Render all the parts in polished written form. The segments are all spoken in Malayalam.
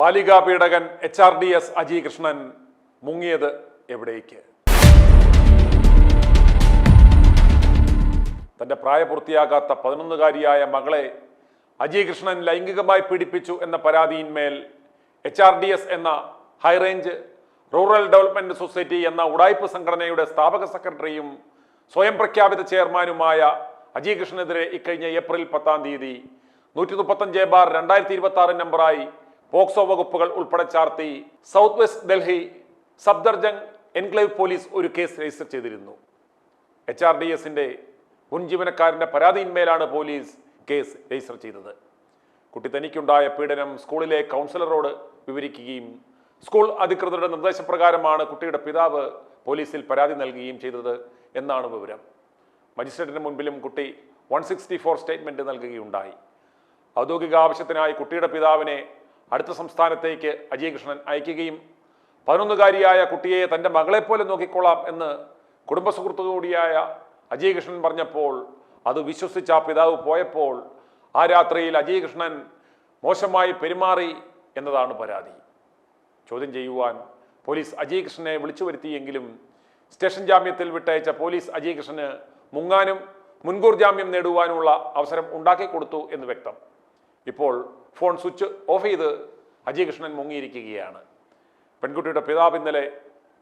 ബാലികാ പീഡകൻ HRDS അജി കൃഷ്ണൻ മുങ്ങിയത് എവിടേക്ക്? തന്റെ പ്രായപൂർത്തിയാകാത്ത 11-കാരിയായ മകളെ അജി കൃഷ്ണൻ ലൈംഗികമായി പീഡിപ്പിച്ചു എന്ന പരാതിയിന്മേൽ HRDS എന്ന ഹൈറേഞ്ച് റൂറൽ ഡെവലപ്മെന്റ് സൊസൈറ്റി എന്ന ഉടായ്പ സംഘടനയുടെ സ്ഥാപക സെക്രട്ടറിയും സ്വയം പ്രഖ്യാപിത ചെയർമാനുമായ അജി കൃഷ്ണനെതിരെ ഇക്കഴിഞ്ഞ ഏപ്രിൽ 10-ാം തീയതി 135/2026 നമ്പറായി പോക്സോ വകുപ്പുകൾ ഉൾപ്പെടെ ചാർത്തി south west Delhi Safdarjung enclave police ഒരു കേസ് രജിസ്റ്റർ ചെയ്തിരുന്നു. HRDSന്റെ മുൻ ജീവനക്കാരന്റെ പരാതിയിന്മേലാണ് പോലീസ് കേസ് രജിസ്റ്റർ ചെയ്തത്. കുട്ടി തനിക്കുണ്ടായ പീഡനം സ്കൂളിലെ കൗൺസിലറോട് വിവരിക്കുകയും സ്കൂൾ അധികൃതരുടെ നിർദ്ദേശപ്രകാരമാണ് കുട്ടിയുടെ പിതാവ് പോലീസിൽ പരാതി നൽകുകയും ചെയ്തത് എന്നാണ് വിവരം. മജിസ്ട്രേറ്റിന് മുൻപിലും കുട്ടി 164 സ്റ്റേറ്റ്മെന്റ് നൽകുകയുണ്ടായി. ഔദ്യോഗിക ആവശ്യത്തിനായി കുട്ടിയുടെ പിതാവിനെ അടുത്ത സംസ്ഥാനത്തേക്ക് അജി കൃഷ്ണൻ അയക്കുകയും 11-കാരിയായ കുട്ടിയെ തൻ്റെ മകളെപ്പോലെ നോക്കിക്കൊള്ളാം എന്ന് കുടുംബ സുഹൃത്തു കൂടിയായ അജി കൃഷ്ണൻ പറഞ്ഞപ്പോൾ അത് വിശ്വസിച്ച ആ പിതാവ് പോയപ്പോൾ ആ രാത്രിയിൽ അജി കൃഷ്ണൻ മോശമായി പെരുമാറി എന്നതാണ് പരാതി. ചോദ്യം ചെയ്യുവാൻ പോലീസ് അജി കൃഷ്ണനെ വിളിച്ചു വരുത്തിയെങ്കിലും സ്റ്റേഷൻ ജാമ്യത്തിൽ വിട്ടയച്ച പോലീസ് അജി കൃഷ്ണന് മുങ്ങാനും മുൻകൂർ ജാമ്യം നേടുവാനുമുള്ള അവസരം ഉണ്ടാക്കി കൊടുത്തു എന്ന് വ്യക്തം. ഇപ്പോൾ ഫോൺ സ്വിച്ച് ഓഫ് ചെയ്ത് അജി കൃഷ്ണൻ മുങ്ങിയിരിക്കുകയാണ്. പെൺകുട്ടിയുടെ പിതാവ് ഇന്നലെ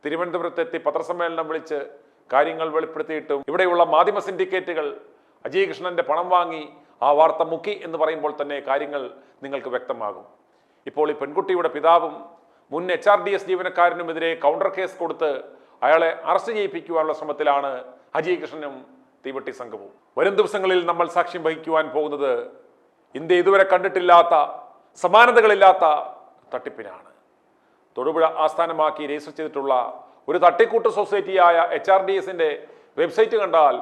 തിരുവനന്തപുരത്തെത്തി പത്രസമ്മേളനം വിളിച്ച് കാര്യങ്ങൾ വെളിപ്പെടുത്തിയിട്ടും ഇവിടെയുള്ള മാധ്യമ സിൻഡിക്കേറ്റുകൾ അജി കൃഷ്ണന്റെ പണം വാങ്ങി ആ വാർത്ത മുക്കി എന്ന് പറയുമ്പോൾ തന്നെ കാര്യങ്ങൾ നിങ്ങൾക്ക് വ്യക്തമാകും. ഇപ്പോൾ ഈ പെൺകുട്ടിയുടെ പിതാവും മുൻ HRDS ജീവനക്കാരനുമെതിരെ കൗണ്ടർ കേസ് കൊടുത്ത് അയാളെ അറസ്റ്റ് ചെയ്യിപ്പിക്കുവാനുള്ള ശ്രമത്തിലാണ് അജി കൃഷ്ണനും തീവട്ടി സംഘവും. വരും ദിവസങ്ങളിൽ നമ്മൾ സാക്ഷ്യം വഹിക്കുവാൻ പോകുന്നത് ഇന്ത്യ ഇതുവരെ കണ്ടിട്ടില്ലാത്ത സമാനതകളില്ലാത്ത തട്ടിപ്പിനാണ്. തൊടുപുഴ ആസ്ഥാനമാക്കി രജിസ്റ്റർ ചെയ്തിട്ടുള്ള ഒരു തട്ടിക്കൂട്ട് സൊസൈറ്റിയായ HRDSന്റെ വെബ്സൈറ്റ് കണ്ടാൽ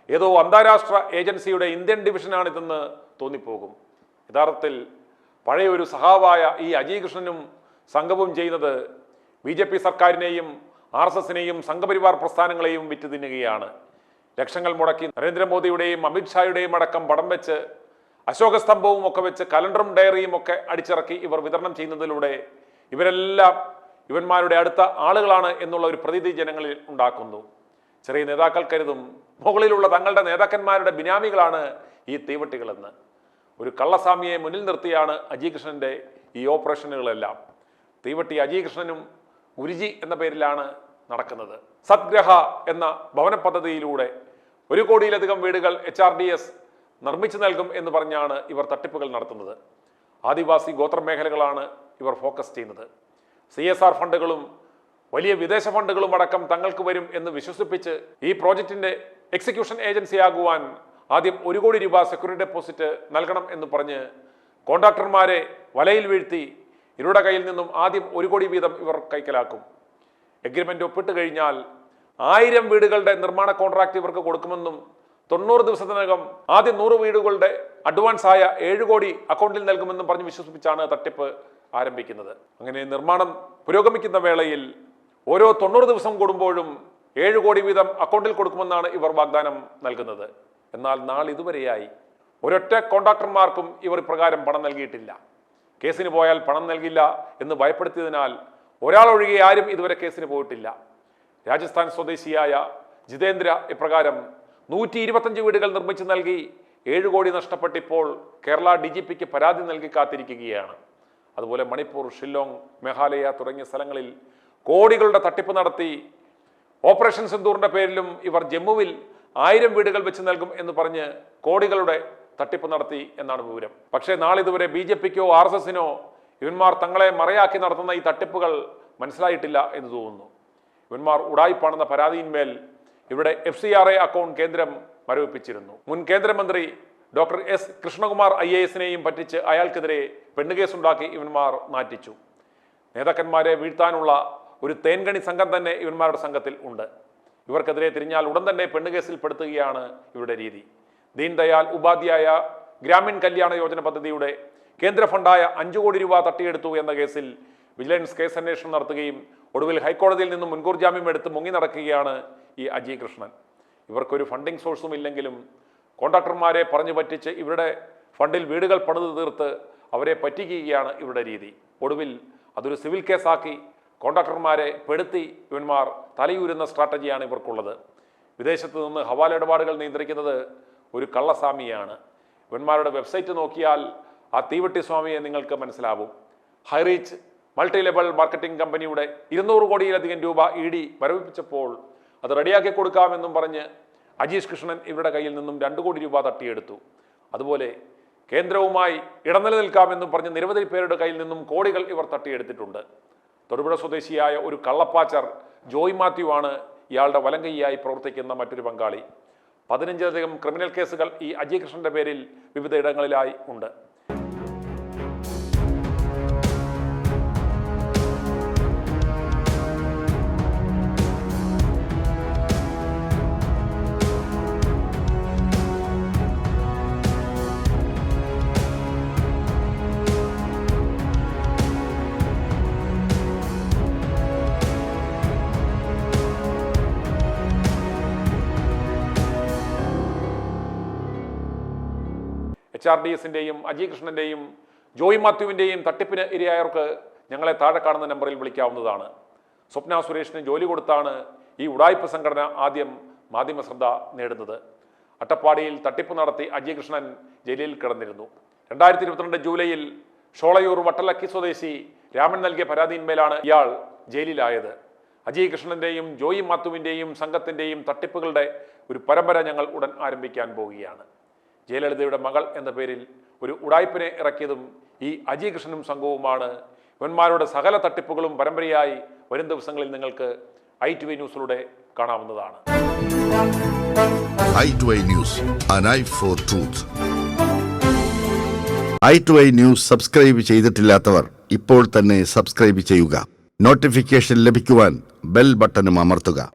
ഏതോ അന്താരാഷ്ട്ര ഏജൻസിയുടെ ഇന്ത്യൻ ഡിവിഷനാണിതെന്ന് തോന്നിപ്പോകും. യഥാർത്ഥത്തിൽ പഴയ ഒരു സഹാവായ ഈ അജി കൃഷ്ണനും സംഘവും ചെയ്യുന്നത് BJP സർക്കാരിനെയും RSSനെയും സംഘപരിവാർ പ്രസ്ഥാനങ്ങളെയും വിറ്റ് തിന്നുകയാണ്. ലക്ഷങ്ങൾ മുടക്കി നരേന്ദ്രമോദിയുടെയും അമിത്ഷായുടെയും അടക്കം പടം വെച്ച് അശോക സ്തംഭവും ഒക്കെ വെച്ച് കലണ്ടറും ഡയറിയും ഒക്കെ അടിച്ചിറക്കി ഇവർ വിതരണം ചെയ്യുന്നതിലൂടെ ഇവരെല്ലാം ഇവന്മാരുടെ അടുത്ത ആളുകളാണ് എന്നുള്ള ഒരു പ്രതീതി ജനങ്ങളിൽ ഉണ്ടാക്കുന്നു. ചെറിയ നേതാക്കൾ കരുതും മുകളിലുള്ള തങ്ങളുടെ നേതാക്കന്മാരുടെ ബിനാമികളാണ് ഈ തീവട്ടികളെന്ന്. ഒരു കള്ളസ്വാമിയെ മുന്നിൽ നിർത്തിയാണ് അജി കൃഷ്ണന്റെ ഈ ഓപ്പറേഷനുകളെല്ലാം. തീവട്ടി അജി കൃഷ്ണനും ഗുരുജി എന്ന പേരിലാണ് നടക്കുന്നത്. സത്ഗ്രഹ എന്ന ഭവന പദ്ധതിയിലൂടെ 1 കോടിയിലധികം വീടുകൾ HRDS നിർമ്മിച്ചു നൽകും എന്ന് പറഞ്ഞാണ് ഇവർ തട്ടിപ്പുകൾ നടത്തുന്നത്. ആദിവാസി ഗോത്ര മേഖലകളാണ് ഇവർ ഫോക്കസ് ചെയ്യുന്നത്. CSR ഫണ്ടുകളും വലിയ വിദേശ ഫണ്ടുകളും അടക്കം തങ്ങൾക്ക് വരും എന്ന് വിശ്വസിപ്പിച്ച് ഈ പ്രോജക്റ്റിന്റെ എക്സിക്യൂഷൻ ഏജൻസി ആകുവാൻ ആദ്യം 1 കോടി രൂപ സെക്യൂരിറ്റി ഡെപ്പോസിറ്റ് നൽകണം എന്ന് പറഞ്ഞ് കോൺട്രാക്ടർമാരെ വലയിൽ വീഴ്ത്തി ഇവരുടെ കയ്യിൽ നിന്നും ആദ്യം 1 കോടി വീതം ഇവർ കൈക്കലാക്കും. എഗ്രിമെന്റ് ഒപ്പിട്ട് കഴിഞ്ഞാൽ 1000 വീടുകളുടെ നിർമ്മാണ കോൺട്രാക്ട് ഇവർക്ക് കൊടുക്കുമെന്നും 90 ദിവസത്തിനകം ആദ്യം 100 വീടുകളുടെ അഡ്വാൻസ് ആയ 7 കോടി അക്കൗണ്ടിൽ നൽകുമെന്നും പറഞ്ഞ് വിശ്വസിപ്പിച്ചാണ് തട്ടിപ്പ് ആരംഭിക്കുന്നത്. അങ്ങനെ നിർമ്മാണം പുരോഗമിക്കുന്ന വേളയിൽ ഓരോ 90 ദിവസം കൂടുമ്പോഴും 7 കോടി വീതം അക്കൗണ്ടിൽ കൊടുക്കുമെന്നാണ് ഇവർ വാഗ്ദാനം നൽകുന്നത്. എന്നാൽ നാളിതുവരെയായി ഒരൊറ്റ കോൺട്രാക്ടർമാർക്കും ഇവർ ഇപ്രകാരം പണം നൽകിയിട്ടില്ല. കേസിന് പോയാൽ പണം നൽകില്ല എന്ന് ഭയപ്പെടുത്തിയതിനാൽ ഒരാളൊഴികെ ആരും ഇതുവരെ കേസിന് പോയിട്ടില്ല. രാജസ്ഥാൻ സ്വദേശിയായ ജിതേന്ദ്ര ഇപ്രകാരം 125 വീടുകൾ നിർമ്മിച്ചു നൽകി 7 കോടി നഷ്ടപ്പെട്ടിപ്പോൾ കേരള DGPക്ക് പരാതി നൽകി കാത്തിരിക്കുകയാണ്. അതുപോലെ മണിപ്പൂർ, ഷില്ലോങ്, മേഘാലയ തുടങ്ങിയ സ്ഥലങ്ങളിൽ കോടികളുടെ തട്ടിപ്പ് നടത്തി ഓപ്പറേഷൻ സിന്ദൂറിന്റെ പേരിലും ഇവർ ജമ്മുവിൽ 1000 വീടുകൾ വെച്ച് നൽകും എന്ന് പറഞ്ഞ് കോടികളുടെ തട്ടിപ്പ് നടത്തി എന്നാണ് വിവരം. പക്ഷേ നാളിതുവരെ BJPക്കോ RSSനോ ഇവന്മാർ തങ്ങളെ മറയാക്കി നടത്തുന്ന ഈ തട്ടിപ്പുകൾ മനസ്സിലായിട്ടില്ല എന്ന് തോന്നുന്നു. ഇവന്മാർ ഉടായിപ്പാണെന്ന പരാതിയിന്മേൽ ഇവിടെ FCRA അക്കൗണ്ട് കേന്ദ്രം മരവിപ്പിച്ചിരുന്നു. മുൻ കേന്ദ്രമന്ത്രി ഡോക്ടർ S കൃഷ്ണകുമാർ IASനെയും പറ്റിച്ച് അയാൾക്കെതിരെ പെണ്ണുകേസുണ്ടാക്കി ഇവന്മാർ നാറ്റിച്ചു. നേതാക്കന്മാരെ വീഴ്ത്താനുള്ള ഒരു തേൻകണി സംഘം തന്നെ ഇവന്മാരുടെ സംഘത്തിൽ ഉണ്ട്. ഇവർക്കെതിരെ തിരിഞ്ഞാൽ ഉടൻ തന്നെ പെണ്ണുകേസിൽ പെടുത്തുകയാണ് ഇവരുടെ രീതി. ദീൻ ദയാൽ ഉപാധ്യായ ഗ്രാമീൺ കല്യാണ യോജന പദ്ധതിയുടെ കേന്ദ്ര ഫണ്ടായ 5 കോടി രൂപ തട്ടിയെടുത്തു എന്ന കേസിൽ വിജിലൻസ് കേസ് അന്വേഷണം നടത്തുകയും ഒടുവിൽ ഹൈക്കോടതിയിൽ നിന്നും മുൻകൂർ ജാമ്യം എടുത്ത് മുങ്ങി നടക്കുകയാണ് ഈ അജി കൃഷ്ണൻ. ഇവർക്കൊരു ഫണ്ടിംഗ് സോഴ്സും ഇല്ലെങ്കിലും കോൺട്രാക്ടർമാരെ പറഞ്ഞു പറ്റിച്ച് ഇവരുടെ ഫണ്ടിൽ വീടുകൾ പണിത് തീർത്ത് അവരെ പറ്റിക്കുകയാണ് ഇവരുടെ രീതി. ഒടുവിൽ അതൊരു സിവിൽ കേസാക്കി കോൺട്രാക്ടർമാരെ പെടുത്തി ഇവന്മാർ തലയൂരുന്ന സ്ട്രാറ്റജിയാണ് ഇവർക്കുള്ളത്. വിദേശത്ത് നിന്ന് ഹവാല ഇടപാടുകൾ നിയന്ത്രിക്കുന്നത് ഒരു കള്ളസ്വാമിയാണ്. ഇവന്മാരുടെ വെബ്സൈറ്റ് നോക്കിയാൽ ആ തീവട്ടി സ്വാമിയെ നിങ്ങൾക്ക് മനസ്സിലാവും. ഹൈറീച്ച് മൾട്ടി ലെവൽ മാർക്കറ്റിംഗ് കമ്പനിയുടെ 200 കോടിയിലധികം രൂപ ED മരവിപ്പിച്ചപ്പോൾ അത് റെഡിയാക്കി കൊടുക്കാമെന്നും പറഞ്ഞ് അജീഷ് കൃഷ്ണൻ ഇവരുടെ കയ്യിൽ നിന്നും 2 കോടി രൂപ തട്ടിയെടുത്തു. അതുപോലെ കേന്ദ്രവുമായി ഇടനില നിൽക്കാമെന്നും പറഞ്ഞ് നിരവധി പേരുടെ കയ്യിൽ നിന്നും കോടികൾ ഇവർ തട്ടിയെടുത്തിട്ടുണ്ട്. തൊടുപുഴ സ്വദേശിയായ ഒരു കള്ളപ്പാച്ചർ ജോയ് മാത്യു ആണ് ഇയാളുടെ വലങ്കൈയായി പ്രവർത്തിക്കുന്ന മറ്റൊരു പങ്കാളി. 15ലധികം ക്രിമിനൽ കേസുകൾ ഈ അജയ് കൃഷ്ണന്റെ പേരിൽ വിവിധ ഇടങ്ങളിലായി ഉണ്ട്. HRDSന്റെയും അജയ് കൃഷ്ണന്റെയും ജോയ് മാത്യുവിന്റെയും തട്ടിപ്പിന് ഇരയായവർക്ക് ഞങ്ങളെ താഴെ കാണുന്ന നമ്പറിൽ വിളിക്കാവുന്നതാണ്. സ്വപ്ന സുരേഷിന് ജോലി കൊടുത്താണ് ഈ ഉടായ്പ സംഘടന ആദ്യം മാധ്യമ ശ്രദ്ധ നേടുന്നത്. അട്ടപ്പാടിയിൽ തട്ടിപ്പ് നടത്തി അജയ് കൃഷ്ണൻ ജയിലിൽ കിടന്നിരുന്നു. 2022 ജൂലൈയിൽ ഷോളയൂർ വട്ടലക്കി സ്വദേശി രാമൻ നൽകിയ പരാതിയിന്മേലാണ് ഇയാൾ ജയിലിലായത്. അജയ് കൃഷ്ണന്റെയും ജോയ് മാത്യുവിന്റെയും സംഘത്തിന്റെയും തട്ടിപ്പുകളുടെ ഒരു പരമ്പര ഞങ്ങൾ ഉടൻ ആരംഭിക്കാൻ പോവുകയാണ്. ജയലളിതയുടെ മകൾ എന്ന പേരിൽ ഒരു ഉടായ്പിനെ ഇറക്കിയതും ഈ അജയ് കൃഷ്ണനും സംഘവുമാണ്. ഇവന്മാരുടെ സകല തട്ടിപ്പുകളും പരമ്പരയായി വരും ദിവസങ്ങളിൽ നിങ്ങൾക്ക് i2i ന്യൂസിലൂടെ കാണാവുന്നതാണ്. i2i News, an eye for truth. i2i news subscribe ചെയ്തിട്ടില്ലാത്തവർ ഇപ്പോൾ തന്നെ സബ്സ്ക്രൈബ് ചെയ്യുക. നോട്ടിഫിക്കേഷൻ ലഭിക്കുവാൻ ബെൽ ബട്ടണും അമർത്തുക.